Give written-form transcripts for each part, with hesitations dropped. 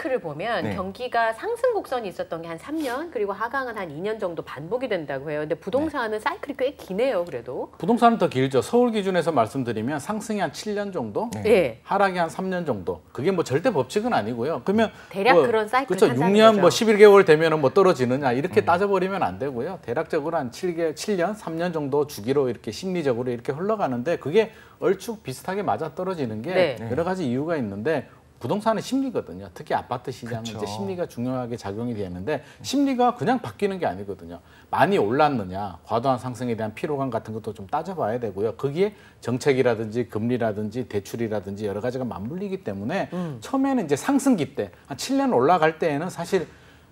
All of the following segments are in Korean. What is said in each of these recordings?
사이클을 보면 네. 경기가 상승 곡선이 있었던 게 한 3년 그리고 하강은 한 2년 정도 반복이 된다고 해요. 근데 부동산은 사이클이 꽤 기네요, 그래도. 부동산은 더 길죠. 서울 기준에서 말씀드리면 상승이 한 7년 정도, 네. 하락이 한 3년 정도. 그게 뭐 절대 법칙은 아니고요. 그러면 대략 그런 사이클을 그렇죠. 탄다는 6년 거죠. 뭐 11개월 되면은 뭐 떨어지느냐 이렇게 따져버리면 안 되고요. 대략적으로 한 7년, 3년 정도 주기로 이렇게 심리적으로 이렇게 흘러가는데 그게 얼추 비슷하게 맞아 떨어지는 게 네. 여러 가지 이유가 있는데 부동산은 심리거든요. 특히 아파트 시장은 그쵸. 이제 심리가 중요하게 작용이 되는데 심리가 그냥 바뀌는 게 아니거든요. 많이 올랐느냐, 과도한 상승에 대한 피로감 같은 것도 좀 따져봐야 되고요. 거기에 정책이라든지 금리라든지 대출이라든지 여러 가지가 맞물리기 때문에 처음에는 이제 상승기 때 한 7년 올라갈 때에는 사실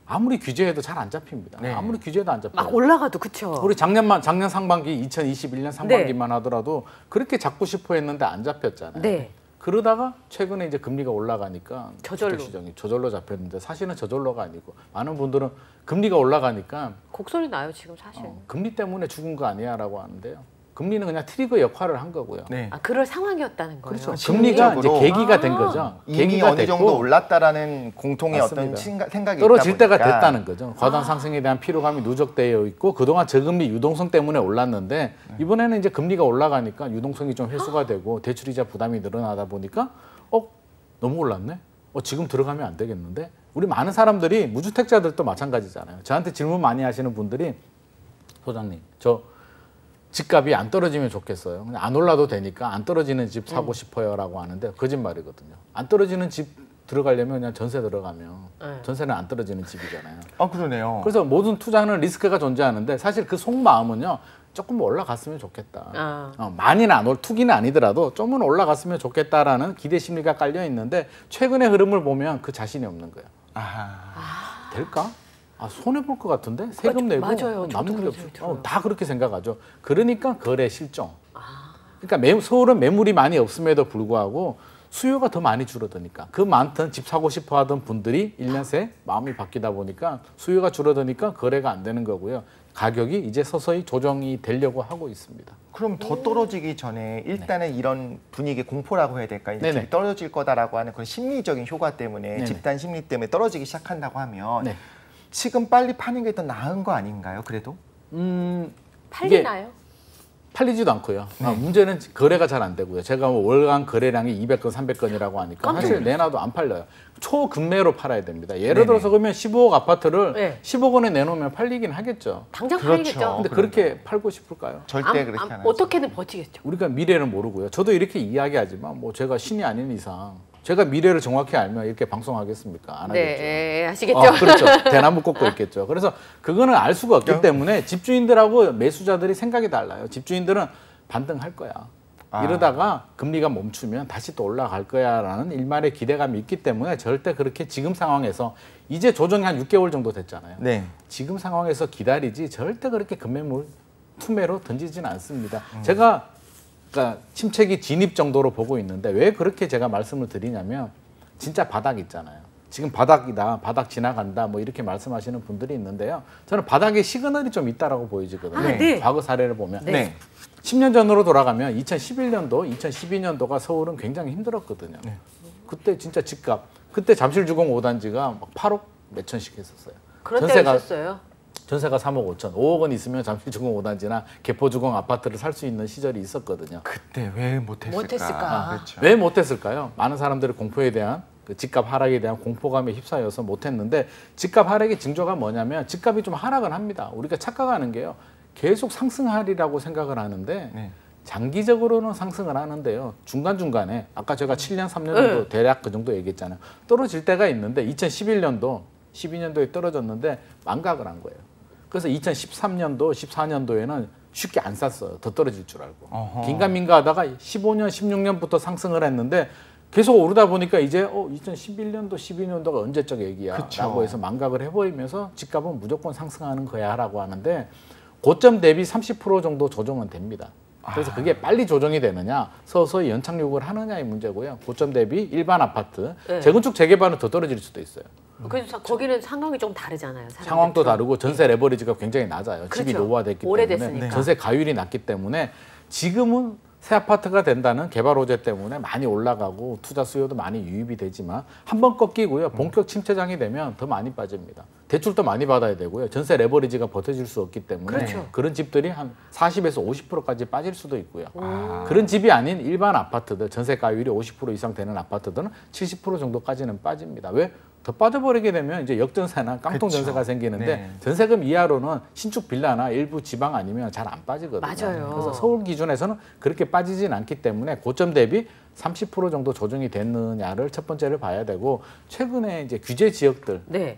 아무리 규제해도 잘 안 잡힙니다. 네. 아무리 규제도 안 잡혀요. 막 올라가도 그쵸. 우리 작년 상반기 2021년 상반기만 하더라도 그렇게 잡고 싶어 했는데 안 잡혔잖아요. 네. 그러다가 최근에 이제 금리가 올라가니까 저절로. 주택시장이 저절로 잡혔는데 사실은 저절로가 아니고 많은 분들은 금리가 올라가니까 곡소리 나요, 지금 사실. 금리 때문에 죽은 거 아니야라고 하는데요. 금리는 그냥 트리거 역할을 한 거고요. 네. 아, 그럴 상황이었다는 거예요. 그렇죠. 금리가 이제 계기가 된 거죠. 이미 계기가 어느 됐고 정도 올랐다라는 공통의 어떤 맞습니다. 생각이 떨어질 있다 때가 보니까. 됐다는 거죠. 과도한 상승에 대한 피로감이 누적되어 있고 그동안 저금리 유동성 때문에 올랐는데 이번에는 이제 금리가 올라가니까 유동성이 좀 회수가 되고 대출이자 부담이 늘어나다 보니까 너무 올랐네? 지금 들어가면 안 되겠는데? 우리 많은 사람들이 무주택자들도 마찬가지잖아요. 저한테 질문 많이 하시는 분들이 소장님, 저 집값이 안 떨어지면 좋겠어요. 그냥 안 올라도 되니까 안 떨어지는 집 사고 싶어요라고 하는데 거짓말이거든요. 안 떨어지는 집 들어가려면 그냥 전세 들어가면 전세는 안 떨어지는 집이잖아요. 아, 그러네요. 그래서 모든 투자는 리스크가 존재하는데 사실 그 속마음은요. 조금 올라갔으면 좋겠다. 많이는 투기는 아니더라도 좀은 올라갔으면 좋겠다라는 기대 심리가 깔려 있는데 최근의 흐름을 보면 그 자신이 없는 거예요. 될까? 손해 볼 것 같은데 세금 내고 맞아요. 남는 게 없어. 들어요. 다 그렇게 생각하죠. 그러니까 거래 실종. 그러니까 서울은 매물이 많이 없음에도 불구하고 수요가 더 많이 줄어드니까 그 많던 집 사고 싶어 하던 분들이 1년 새 마음이 바뀌다 보니까 수요가 줄어드니까 거래가 안 되는 거고요. 가격이 이제 서서히 조정이 되려고 하고 있습니다. 그럼 더 떨어지기 전에 일단은 이런 분위기 공포라고 해야 될까요? 이제 네네. 집이 떨어질 거다라고 하는 그런 심리적인 효과 때문에 네네. 집단 심리 때문에 떨어지기 시작한다고 하면 네. 지금 빨리 파는 게 더 나은 거 아닌가요? 그래도? 팔리나요? 팔리지도 않고요. 문제는 거래가 잘 안 되고요. 제가 뭐 월간 거래량이 200건, 300건이라고 하니까 사실 내놔도 안 팔려요. 초급매로 팔아야 됩니다. 예를 네네. 들어서 그러면 15억 아파트를 네. 10억 원에 내놓으면 팔리긴 하겠죠. 당장 그렇죠. 팔리겠죠. 근데 그렇게 팔고 싶을까요? 절대 그렇게 안 하죠. 어떻게든 버티겠죠. 우리가 미래를 모르고요. 저도 이렇게 이야기하지만 뭐 제가 신이 아닌 이상 제가 미래를 정확히 알면 이렇게 방송하겠습니까? 안 하겠죠. 네, 하시겠죠. 그렇죠. 대나무 꽂고 있겠죠. 그래서 그거는 알 수가 없기 때문에 집주인들하고 매수자들이 생각이 달라요. 집주인들은 반등할 거야. 이러다가 금리가 멈추면 다시 또 올라갈 거야라는 일말의 기대감이 있기 때문에 절대 그렇게 지금 상황에서 이제 조정이 한 6개월 정도 됐잖아요. 네. 지금 상황에서 기다리지 절대 그렇게 급매물 투매로 던지지는 않습니다. 제가 그러니까 침체기 진입 정도로 보고 있는데 왜 그렇게 제가 말씀을 드리냐면 진짜 바닥 있잖아요. 지금 바닥이다, 바닥 지나간다 뭐 이렇게 말씀하시는 분들이 있는데요. 저는 바닥에 시그널이 좀 있다라고 보여지거든요. 네. 과거 사례를 보면. 네. 10년 전으로 돌아가면 2011년도, 2012년도가 서울은 굉장히 힘들었거든요. 그때 진짜 집값, 그때 잠실주공 5단지가 막 8억 몇천씩 했었어요. 그런 때가 있었어요. 전세가 3억 5천, 5억 원 있으면 잠실주공 5단지나 개포주공 아파트를 살 수 있는 시절이 있었거든요. 그때 왜 못했을까? 그렇죠. 왜 못했을까요? 많은 사람들이 공포에 대한 그 집값 하락에 대한 공포감에 휩싸여서 못했는데 집값 하락의 징조가 뭐냐면 집값이 좀 하락은 합니다. 우리가 착각하는 게요. 계속 상승하리라고 생각을 하는데 장기적으로는 상승을 하는데요. 중간중간에 아까 제가 7년, 3년 정도 대략 그 정도 얘기했잖아요. 떨어질 때가 있는데 2011년도, 12년도에 떨어졌는데 망각을 한 거예요. 그래서 2013년도, 14년도에는 쉽게 안 쌌어요. 더 떨어질 줄 알고. 긴가민가 하다가 15년, 16년부터 상승을 했는데 계속 오르다 보니까 이제 2011년도, 12년도가 언제적 얘기야 라고 해서 망각을 해버리면서 집값은 무조건 상승하는 거야 라고 하는데 고점 대비 30% 정도 조정은 됩니다. 그래서 그게 빨리 조정이 되느냐 서서히 연착륙을 하느냐의 문제고요. 고점 대비 일반 아파트, 재건축 재개발은 더 떨어질 수도 있어요. 그래서 거기는 상황이 좀 다르잖아요. 상황도 다르고 전세 레버리지가 굉장히 낮아요. 그렇죠. 집이 노후화됐기 오래됐으니까. 때문에 전세 가율이 낮기 때문에 지금은 새 아파트가 된다는 개발 호재 때문에 많이 올라가고 투자 수요도 많이 유입이 되지만 한 번 꺾이고요. 본격 침체장이 되면 더 많이 빠집니다. 대출도 많이 받아야 되고요. 전세 레버리지가 버텨줄 수 없기 때문에 그렇죠. 그런 집들이 한 40에서 50%까지 빠질 수도 있고요. 그런 집이 아닌 일반 아파트들, 전세가율이 50% 이상 되는 아파트들은 70% 정도까지는 빠집니다. 왜? 더 빠져버리게 되면 이제 역전세나 깡통 그쵸. 전세가 생기는데 네. 전세금 이하로는 신축 빌라나 일부 지방 아니면 잘 안 빠지거든요. 맞아요. 그래서 서울 기준에서는 그렇게 빠지진 않기 때문에 고점 대비 30% 정도 조정이 됐느냐를 첫 번째를 봐야 되고 최근에 이제 규제 지역들 네.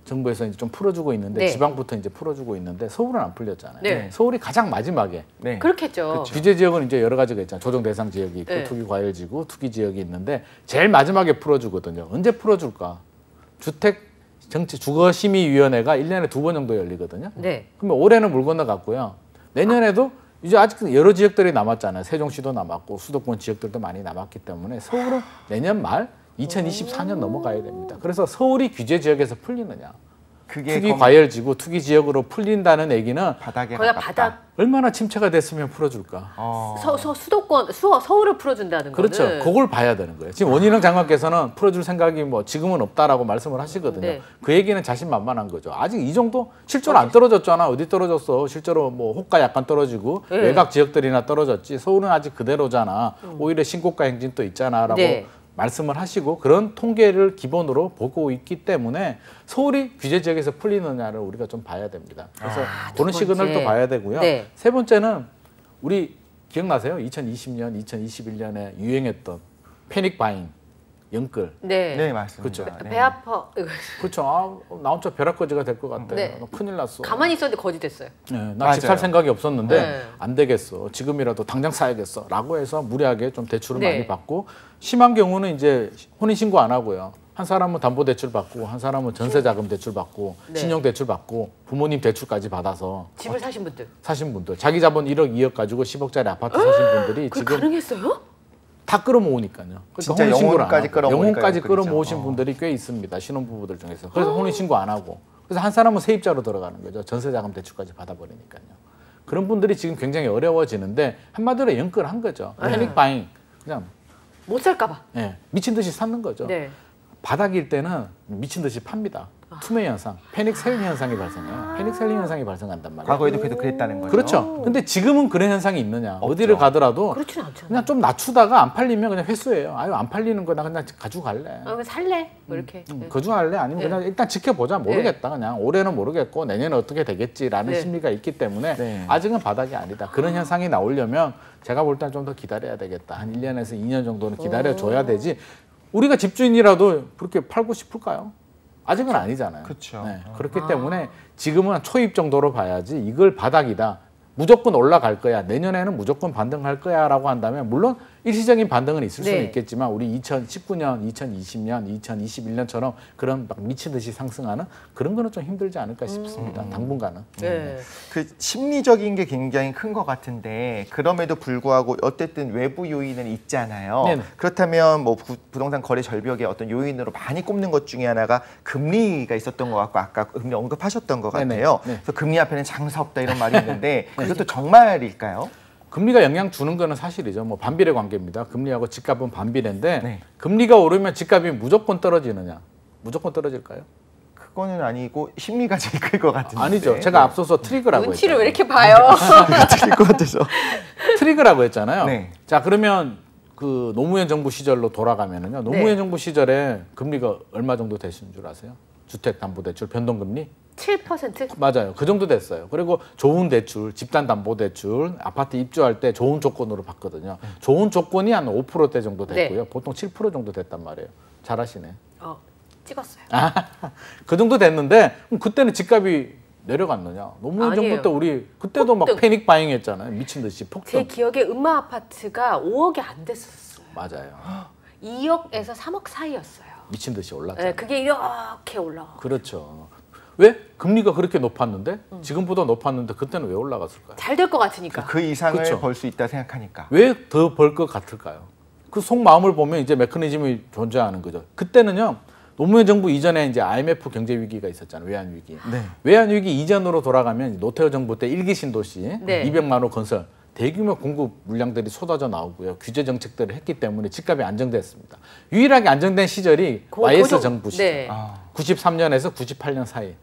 정부에서 이제 좀 풀어주고 있는데 네. 지방부터 이제 풀어주고 있는데 서울은 안 풀렸잖아요. 네. 서울이 가장 마지막에 네. 그렇겠죠. 규제 지역은 이제 여러 가지가 있잖아요. 조정 대상 지역이 있고 네. 투기 과열지구, 투기 지역이 있는데 제일 마지막에 풀어주거든요. 언제 풀어줄까? 주거심의위원회가 1년에 2번 정도 열리거든요. 네. 그러면 올해는 물 건너갔고요. 내년에도 이제 아직 여러 지역들이 남았잖아요. 세종시도 남았고 수도권 지역들도 많이 남았기 때문에 서울은 내년 말 2024년 넘어가야 됩니다. 그래서 서울이 규제 지역에서 풀리느냐. 그게 투기 과열지구, 투기 지역으로 풀린다는 얘기는 바닥에 거기가 가깝다. 바닥 얼마나 침체가 됐으면 풀어줄까. 서울을 풀어준다는 그렇죠. 거는 그걸 봐야 되는 거예요. 지금 원희룡 장관께서는 풀어줄 생각이 뭐 지금은 없다라고 말씀을 하시거든요. 네. 그 얘기는 자신만만한 거죠. 아직 이 정도 실제로 안 떨어졌잖아. 어디 떨어졌어? 실제로 뭐 호가 약간 떨어지고 네. 외곽 지역들이나 떨어졌지. 서울은 아직 그대로잖아. 오히려 신고가 행진도 있잖아라고 네. 말씀을 하시고 그런 통계를 기본으로 보고 있기 때문에 서울이 규제 지역에서 풀리느냐를 우리가 좀 봐야 됩니다. 그래서 그런 두 시그널도 번째. 봐야 되고요. 네. 세 번째는 우리 기억나세요? 2020년, 2021년에 유행했던 패닉 바잉, 연끌. 네. 네, 맞습니다. 그렇죠. 배 아파. 그렇죠. 아, 나 혼자 벼락거지가 될 것 같아. 네. 나 큰일 났어. 가만히 있었는데 거지 됐어요. 네, 나 집 살 맞아요. 생각이 없었는데 네. 안 되겠어. 지금이라도 당장 사야겠어. 라고 해서 무리하게 좀 대출을 네. 많이 받고 심한 경우는 이제 혼인신고 안 하고요. 한 사람은 담보대출 받고 한 사람은 전세자금 대출 받고 네. 신용대출 받고 부모님 대출까지 받아서 집을 사신 분들. 사신 분들. 자기 자본 1억, 2억 가지고 10억짜리 아파트 사신 분들이 그게 지금 가능했어요? 다 끌어모으니까요. 그러니까 진짜 혼인신고를 안 영혼까지 하고. 끌어모으니까 영혼까지 그렇죠. 끌어모으신 분들이 꽤 있습니다. 신혼부부들 중에서. 그래서 혼인신고 안 하고. 그래서 한 사람은 세입자로 들어가는 거죠. 전세자금 대출까지 받아버리니까요. 그런 분들이 지금 굉장히 어려워지는데 한마디로 연끌한 거죠. 패닉 바잉. 그냥 못 살까 봐. 예, 미친 듯이 사는 거죠. 네. 바닥일 때는 미친 듯이 팝니다. 투매 현상, 패닉 셀링 현상이 발생해요. 패닉 셀링 현상이 발생한단 말이에요. 과거에도 계속 그랬다는 거예요. 그렇죠. 근데 지금은 그런 현상이 있느냐? 어디를 가더라도 그렇진 않잖아요. 그냥 좀 낮추다가 안 팔리면 그냥 회수해요. 아유 안 팔리는 거 나 그냥 가지고 갈래. 그냥 살래? 뭐 이렇게. 네. 거주할래? 아니면 그냥 일단 지켜보자. 모르겠다. 그냥 올해는 모르겠고 내년에 어떻게 되겠지라는 네. 심리가 있기 때문에 네. 아직은 바닥이 아니다. 그런 현상이 나오려면 제가 볼 때는 좀 더 기다려야 되겠다. 한 1년에서 2년 정도는 기다려줘야 되지. 우리가 집주인이라도 그렇게 팔고 싶을까요? 아직은 아니잖아요. 그쵸. 네, 그렇기 때문에 지금은 초입 정도로 봐야지 이걸 바닥이다. 무조건 올라갈 거야. 내년에는 무조건 반등할 거야라고 한다면 물론 일시적인 반등은 있을 수는 네. 있겠지만 우리 2019년, 2020년, 2021년처럼 그런 막 미친 듯이 상승하는 그런 거는 좀 힘들지 않을까 싶습니다. 당분간은. 네. 그 심리적인 게 굉장히 큰 것 같은데 그럼에도 불구하고 어쨌든 외부 요인은 있잖아요. 네네. 그렇다면 뭐 부동산 거래 절벽의 어떤 요인으로 많이 꼽는 것 중에 하나가 금리가 있었던 것 같고 아까 금리 언급하셨던 것 네네. 같아요. 네. 그래서 금리 앞에는 장사 없다 이런 말이 있는데 그것도 정말일까요? 금리가 영향 주는 거는 사실이죠. 뭐 반비례 관계입니다. 금리하고 집값은 반비례인데 네. 금리가 오르면 집값이 무조건 떨어지느냐? 무조건 떨어질까요? 그거는 아니고 심리가 제일 클 것 같은데. 아니죠. 제가 앞서서 트리거라고 눈치를 했잖아요. 왜 이렇게 봐요? 틀릴 것 같아서. 트리거라고 했잖아요. 네. 자 그러면 그 노무현 정부 시절로 돌아가면은요. 노무현 네. 정부 시절에 금리가 얼마 정도 되신 줄 아세요? 주택담보대출 변동금리? 7%? 맞아요. 그 정도 됐어요. 그리고 좋은 대출, 집단담보대출, 아파트 입주할 때 좋은 조건으로 받거든요. 좋은 조건이 한 5%대 정도 됐고요. 보통 7% 정도 됐단 말이에요. 잘하시네. 찍었어요. 그 정도 됐는데 그럼 그때는 집값이 내려갔느냐? 노무현 아니에요. 정부 때 우리 그때도 막 폭등. 패닉 바잉 했잖아요. 미친 듯이 제 폭등. 기억에 음마 아파트가 5억이 안 됐었어요. 맞아요. 2억에서 3억 사이였어요. 미친 듯이 올랐잖아요. 네, 그게 이렇게 올라가. 그렇죠. 왜? 금리가 그렇게 높았는데 지금보다 높았는데 그때는 왜 올라갔을까요? 잘 될 것 같으니까. 그 이상을 그쵸. 벌 수 있다 생각하니까. 왜 더 벌 것 같을까요? 그 속마음을 보면 이제 메커니즘이 존재하는 거죠. 그때는요. 노무현 정부 이전에 이제 IMF 경제 위기가 있었잖아요. 외환 위기. 네. 외환 위기 이전으로 돌아가면 노태우 정부 때 1기 신도시 네. 200만 호 건설 대규모 공급 물량들이 쏟아져 나오고요. 규제 정책들을 했기 때문에 집값이 안정됐습니다. 유일하게 안정된 시절이 YS 정부 시절. 네. 93년에서 98년 사이.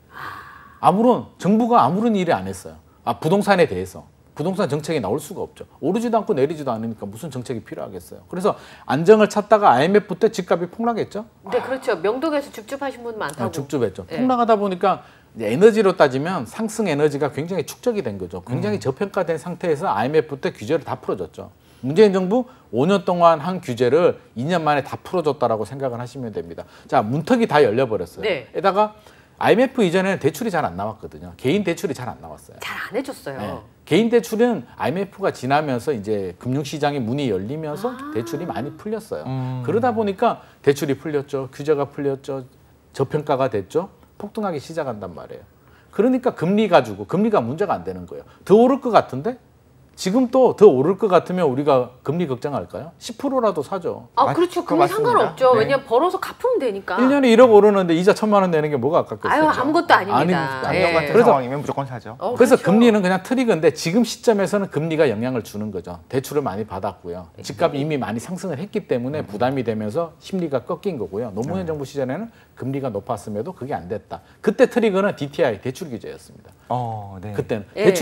정부가 아무런 일을 안 했어요. 부동산에 대해서. 부동산 정책이 나올 수가 없죠. 오르지도 않고 내리지도 않으니까 무슨 정책이 필요하겠어요. 그래서 안정을 찾다가 IMF 때 집값이 폭락했죠. 네, 그렇죠. 명동에서 줍줍하신 분 많다고. 줍줍했죠. 네. 폭락하다 보니까 이제 에너지로 따지면 상승 에너지가 굉장히 축적이 된 거죠. 굉장히 저평가된 상태에서 IMF 때 규제를 다 풀어줬죠. 문재인 정부 5년 동안 한 규제를 2년 만에 다 풀어줬다라고 생각을 하시면 됩니다. 자, 문턱이 다 열려버렸어요. 네. 게다가 IMF 이전에는 대출이 잘 안 나왔거든요. 개인 대출이 잘 안 나왔어요. 잘 안 해줬어요. 네. 개인 대출은 IMF가 지나면서 이제 금융시장의 문이 열리면서 대출이 많이 풀렸어요. 그러다 보니까 대출이 풀렸죠. 규제가 풀렸죠. 저평가가 됐죠. 폭등하기 시작한단 말이에요. 그러니까 금리가 문제가 안 되는 거예요. 더 오를 것 같은데? 지금 또 더 오를 것 같으면 우리가 금리 걱정할까요? 10%라도 사죠. 그렇죠. 금리 맞습니다. 상관없죠. 네. 왜냐면 벌어서 갚으면 되니까. 1년에 1억 오르는데 이자 1,000만 원 내는 게 뭐가 아깝겠어요? 아무것도 아닙니다. 작년 같은 그래서- 상황이면 무조건 사죠. 그래서 그렇죠. 금리는 그냥 트리거인데 지금 시점에서는 금리가 영향을 주는 거죠. 대출을 많이 받았고요. 집값이 이미 많이 상승을 했기 때문에 부담이 되면서 심리가 꺾인 거고요. 노무현 정부 시절에는 금리가 높았음에도 그게 안 됐다. 그때 트리거는 DTI 대출 규제였습니다. 네. 그때는 예.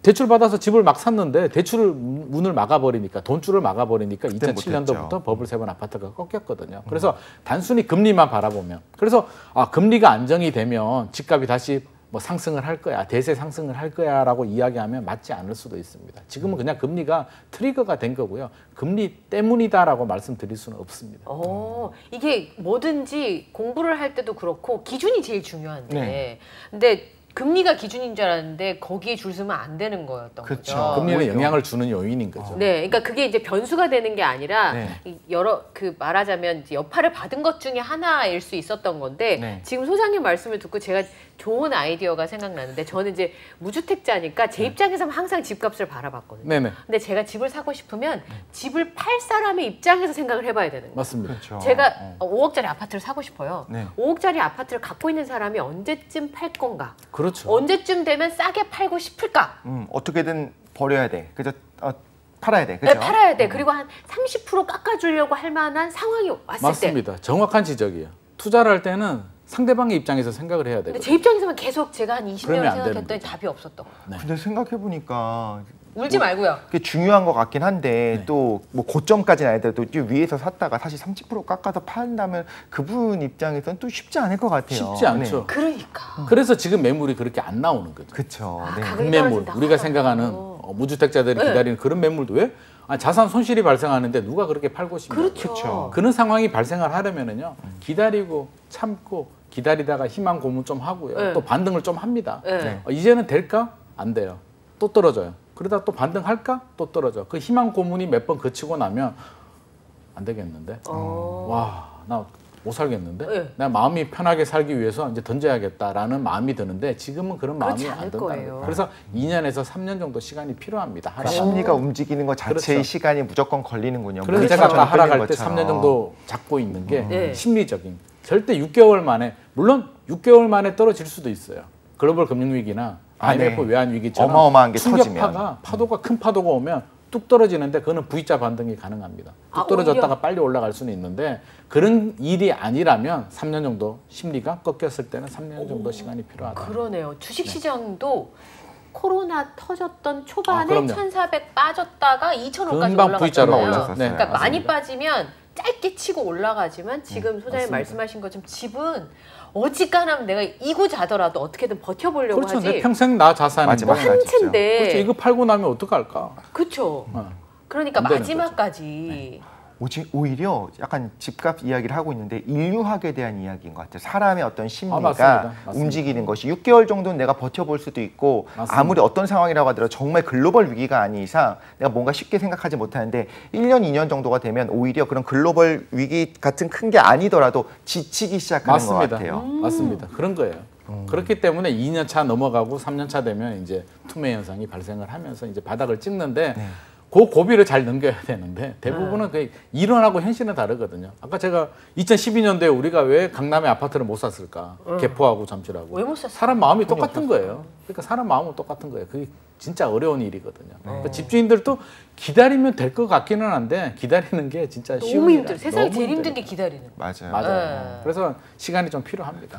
대출 받아서 집을 막 샀는데 대출을 문을 막아버리니까 돈줄을 막아버리니까 그때 2007년도부터 못했죠. 버블 세븐 아파트가 꺾였거든요. 그래서 단순히 금리만 바라보면 그래서 금리가 안정이 되면 집값이 다시 뭐 상승을 할 거야, 대세 상승을 할 거야라고 이야기하면 맞지 않을 수도 있습니다. 지금은 그냥 금리가 트리거가 된 거고요. 금리 때문이다라고 말씀드릴 수는 없습니다. 이게 뭐든지 공부를 할 때도 그렇고 기준이 제일 중요한데. 네. 근데 금리가 기준인 줄 알았는데 거기에 줄 서면 안 되는 거였던 그쵸. 거죠. 금리는 오히려. 영향을 주는 요인인 거죠. 네, 그러니까 그게 이제 변수가 되는 게 아니라 네. 여러 말하자면 이제 여파를 받은 것 중에 하나일 수 있었던 건데 네. 지금 소장님 말씀을 듣고 제가 좋은 아이디어가 생각나는데 저는 이제 무주택자니까 제 입장에서는 항상 집값을 바라봤거든요. 네네. 근데 제가 집을 사고 싶으면 집을 팔 사람의 입장에서 생각을 해봐야 되는 거예요. 맞습니다. 그렇죠. 제가 5억짜리 아파트를 사고 싶어요. 네. 5억짜리 아파트를 갖고 있는 사람이 언제쯤 팔 건가? 그렇죠. 언제쯤 되면 싸게 팔고 싶을까? 어떻게든 버려야 돼. 그죠? 팔아야 돼. 그죠? 네, 팔아야 돼. 그리고 한 30% 깎아주려고 할 만한 상황이 왔을 때. 맞습니다. 정확한 지적이에요. 투자를 할 때는 상대방의 입장에서 생각을 해야 근데 되거든요. 제 입장에서만 계속 제가 한 20년 그러면 안 되는 생각했더니 거죠. 답이 없었던 거예요. 근데 생각해보니까 울지 말고요. 그게 중요한 것 같긴 한데 또 뭐 고점까지는 아니더라도 위에서 샀다가 다시 30% 깎아서 판다면 그분 입장에서는 또 쉽지 않을 것 같아요. 쉽지 않죠. 그러니까. 그래서 지금 매물이 그렇게 안 나오는 거죠. 그렇죠. 네. 가격이 급매물, 떨어진다. 우리가 생각하는 무주택자들이 네. 기다리는 그런 매물도 왜? 자산 손실이 발생하는데 누가 그렇게 팔고 싶냐. 그렇죠. 그쵸. 그런 상황이 발생을 하려면은요. 기다리고 참고 기다리다가 희망 고문 좀 하고요. 네. 또 반등을 좀 합니다. 네. 이제는 될까? 안 돼요. 또 떨어져요. 그러다 또 반등할까? 또 떨어져. 그 희망 고문이 몇 번 거치고 나면 안 되겠는데. 와, 나 못 살겠는데. 네. 내 마음이 편하게 살기 위해서 이제 던져야겠다라는 마음이 드는데 지금은 그런 마음이 그렇지 안 않을 든다는 거예요. 거예요. 그래서 2년에서 3년 정도 시간이 필요합니다. 그 하락하는. 심리가 움직이는 것 자체의 그렇죠. 시간이 무조건 걸리는군요. 그래서 물이 제가 아까 천천히 끓는 하락할 때 것처럼. 3년 정도 잡고 있는 게 네. 심리적인. 절대 6개월 만에, 물론 6개월 만에 떨어질 수도 있어요. 글로벌 금융위기나 IMF 네. 외환위기처럼 어마어마한 게 충격파가 터지면. 파도가 큰 파도가 오면 뚝 떨어지는데 그거는 V자 반등이 가능합니다. 뚝 떨어졌다가 오히려? 빨리 올라갈 수는 있는데 그런 일이 아니라면 3년 정도 심리가 꺾였을 때는 3년 정도 시간이 필요하다. 그러네요. 주식시장도 코로나 터졌던 초반에 그럼요. 1,400 빠졌다가 2,000원까지 금방 V자로 올라갔잖아요. 올랐었어요. 네, 그러니까 많이 맞습니다. 빠지면 짧게 치고 올라가지만 지금 소장님 맞습니다. 말씀하신 것처럼 집은 어지간하면 내가 이고 자더라도 어떻게든 버텨보려고 그렇죠. 하지. 내 평생 나 자산인데. 마지막 한 채인데. 그렇죠. 이거 팔고 나면 어떡할까? 그쵸. 어. 그러니까 안 되는 마지막까지. 오히려 약간 집값 이야기를 하고 있는데 인류학에 대한 이야기인 것 같아요. 사람의 어떤 심리가 맞습니다. 움직이는 것이 6개월 정도는 내가 버텨볼 수도 있고 맞습니다. 아무리 어떤 상황이라고 하더라도 정말 글로벌 위기가 아닌 이상 내가 뭔가 쉽게 생각하지 못하는데 1년, 2년 정도가 되면 오히려 그런 글로벌 위기 같은 큰 게 아니더라도 지치기 시작하는 맞습니다. 것 같아요. 맞습니다. 그런 거예요. 그렇기 때문에 2년 차 넘어가고 3년 차 되면 이제 투매 현상이 발생을 하면서 이제 바닥을 찍는데 그 고비를 잘 넘겨야 되는데 대부분은 그 이론하고 현실은 다르거든요. 아까 제가 2012년도에 우리가 왜 강남에 아파트를 못 샀을까? 개포하고 잠실하고. 왜 못 샀어요? 사람 마음이 똑같은 거예요. 그러니까 사람 마음은 똑같은 거예요. 그게 진짜 어려운 일이거든요. 그러니까 집주인들도 기다리면 될 것 같기는 한데 기다리는 게 진짜 쉬운 너무 일이 힘들. 아니에요. 세상에 너무 제일 힘든 힘들어요. 게 기다리는 거. 맞아요. 맞아요. 네. 그래서 시간이 좀 필요합니다.